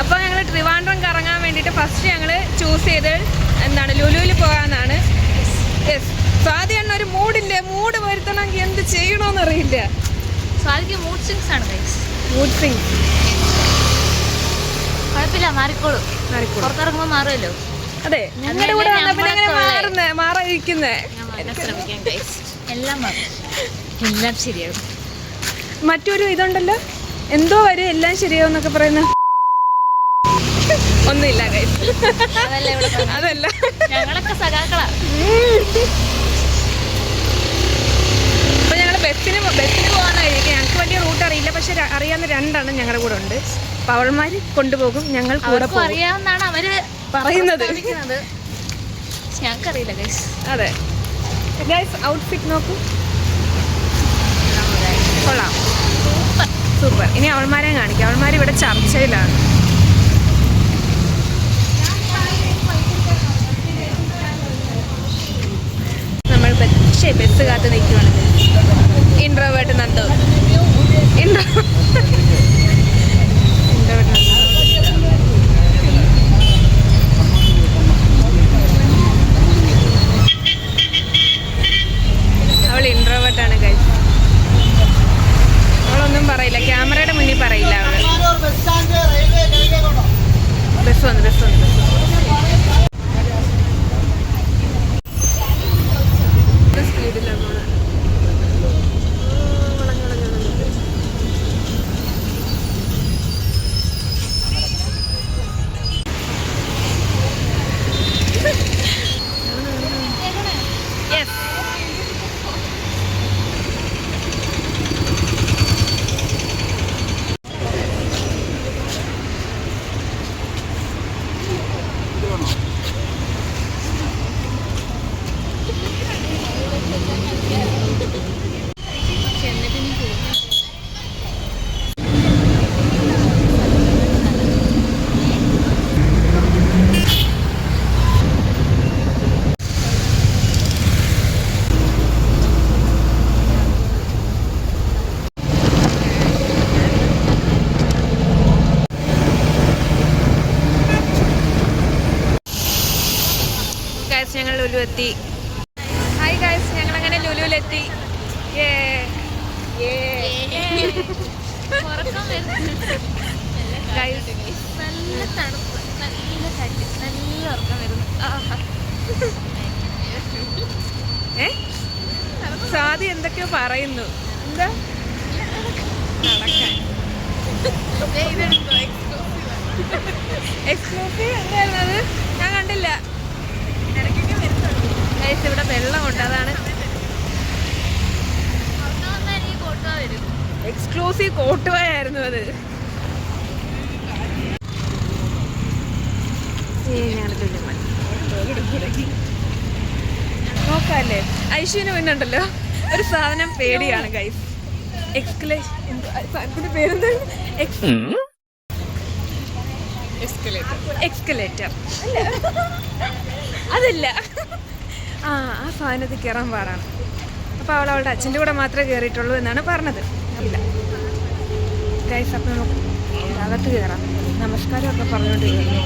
അപ്പോൾ ഞങ്ങൾ ട്രിവാൻഡ്രം കറങ്ങാൻ വേണ്ടിയിട്ട് ഫസ്റ്റ് ഞങ്ങൾ ചൂസ് ചെയ്ത് എന്താണ് ലുലുവിൽ പോകാമെന്നാണ്. യെസ്, സ്വാതി എണ്ണ ഒരു മൂഡ് വരുത്തണമെങ്കിൽ എന്ത് ചെയ്യണമെന്നറിയില്ല. സ്വാതിക്ക് മൂഡ് സ്വിങ്സ് ആണ് ഗൈസ്. മൂഡ് സ്വിങ്സ് കുഴപ്പമില്ല, മാറിക്കോളും. പുറത്തിറങ്ങുമ്പോൾ മാറുമല്ലോ. അതെ, ഞങ്ങളുടെ കൂടെ മാറാതിരിക്കുന്നേ. ശ്രമിക്കാം ഗൈസ്, എല്ലാം മാറും, എല്ലാം ശരിയാകും. മറ്റൊരു ഇതുണ്ടല്ലോ, എന്തോ വരും എല്ലാം ശരിയാവും എന്നൊക്കെ പറയുന്ന ഒന്നുമില്ല ഗൈസ്. അതല്ല, ഞങ്ങളൊക്കെ സഖാക്കളാ. അപ്പൊ ഞങ്ങൾ ബസ്സിന് പോകാനായിരിക്കും. ഞങ്ങൾക്ക് വലിയ റൂട്ട് അറിയില്ല, പക്ഷെ അറിയാവുന്ന രണ്ടെണ്ണം ഞങ്ങളുടെ കൂടെ ഉണ്ട്. അപ്പൊ അവൾമാര് കൊണ്ടുപോകും, ഞങ്ങൾ കൂടെ അറിയാവുന്നതാണ് അവര് പറയുന്നത്. ഞങ്ങൾക്കറിയില്ല ഗൈസ്. അതെ ഗൈസ്, ഔട്ട്ഫിറ്റ് നോക്കൂ, കൊള്ളാം, സൂപ്പർ. ഇനി അവൾമാരെ കാണിക്കാം. അവൾമാർ ഇവിടെ ചർച്ചയിലാണ്. നമ്മൾ ബസ് കാത്ത് നിൽക്കുവാണ്. ഇൻട്രോവേർട്ട് നന്ദു, അവൾ ഇൻട്രോവേർട്ടാണ് ഗൈസ്. അവളൊന്നും പറയില്ല, ക്യാമറയുടെ മുന്നിൽ പറയില്ല അവള്. ബസ് വന്നു. സ്പീഡിലാണ് ഞങ്ങൾ ലുലു എത്തി. ഹായ് ഗൈസ്, ഞങ്ങളങ്ങനെ ലുലുവിലെത്തി. നല്ല തണുപ്പ്, നല്ല കാറ്റ്, നല്ല ഉറക്കം വരുന്നു. സാദി എന്തൊക്കെയോ പറയുന്നു. എന്താ എക്സ്ക്ലൂസീവ് എന്തായിരുന്നത്? ഞാൻ കണ്ടില്ല. ഇവിടെ വെള്ളമുണ്ട്, അതാണ് എക്സ്ക്ലൂസീവ് കോട്ടുവായിരുന്നു അത്. നോക്കാല്ലേ, ഐശ്വര്യന് പിന്നുണ്ടല്ലോ ഒരു സാധനം പേടിയാണ് ഗൈസ്. സാധനത്തിന്റെ പേരെന്താ? എക്സ്കലേറ്റർ അതല്ല, ആ സാധനത്തിൽ കയറാൻ പാടാണ്. അപ്പോൾ അവളുടെ അച്ഛൻ്റെ കൂടെ മാത്രമേ കയറിയിട്ടുള്ളൂ എന്നാണ് പറഞ്ഞത്. അല്ല ഗൈസ്, അപ്പം നമുക്ക് അകത്ത് കയറാം. നമസ്കാരമൊക്കെ പറഞ്ഞുകൊണ്ട് കയറുന്നു.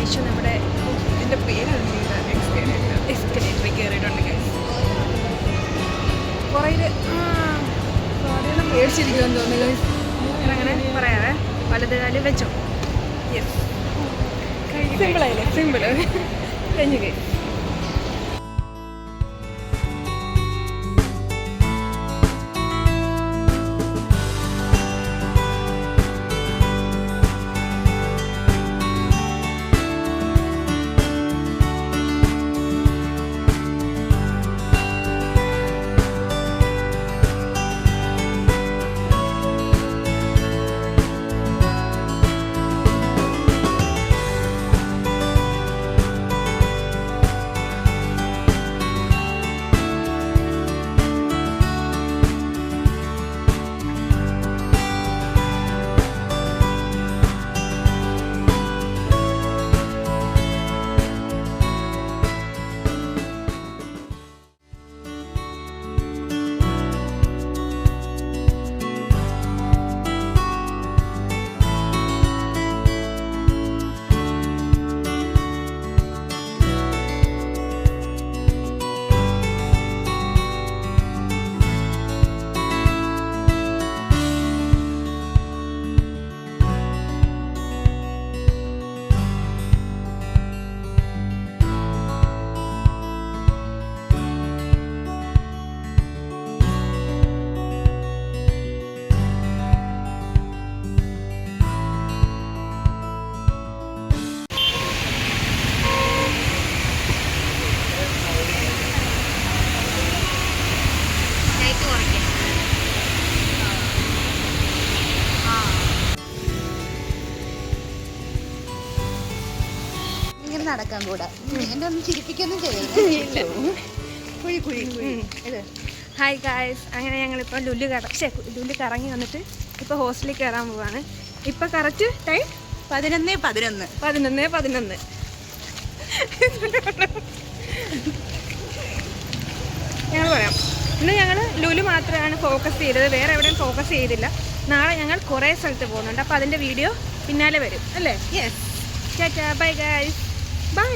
കഴിച്ചു നമ്മുടെ ഇതിന്റെ പേരാണ് എസ്കലേറ്ററിൽ കയറിയിട്ടുണ്ട് guys. കുറേ പേടിച്ചിരിക്കുമെന്ന് തോന്നുന്നു guys. അങ്ങനെ പറയാവേ വലത് കാല് വെച്ചോ. യെസ് സിമ്പിളായില്ലേ? സിമ്പിൾ കഴിഞ്ഞു guys. ഇങ്ങനെ നടക്കാൻ കൂടാ. എന്നെ ഒന്നും ചിരിപ്പിക്കൊന്നും ചെയ്യില്ല. കുഴി കുഴി കുഴി ഇത്. ഹായ് ഗായ്സ്, അങ്ങനെ ഞങ്ങളിപ്പോൾ ലുലു കറങ്ങി വന്നിട്ട് ഇപ്പോൾ ഹോസ്റ്റലിൽ കയറാൻ പോവാണ്. ഇപ്പോൾ കറക്റ്റ് ടൈം 11:11. ഞങ്ങൾ പറയാം, ഇന്ന് ഞങ്ങൾ ലുലു മാത്രമാണ് ഫോക്കസ് ചെയ്തത്, വേറെ എവിടെയും ഫോക്കസ് ചെയ്തില്ല. നാളെ ഞങ്ങൾ കുറേ സ്ഥലത്ത് പോകുന്നുണ്ട്, അപ്പോൾ അതിൻ്റെ വീഡിയോ പിന്നാലെ വരും അല്ലേ? Yes. Tata, bye guys, by.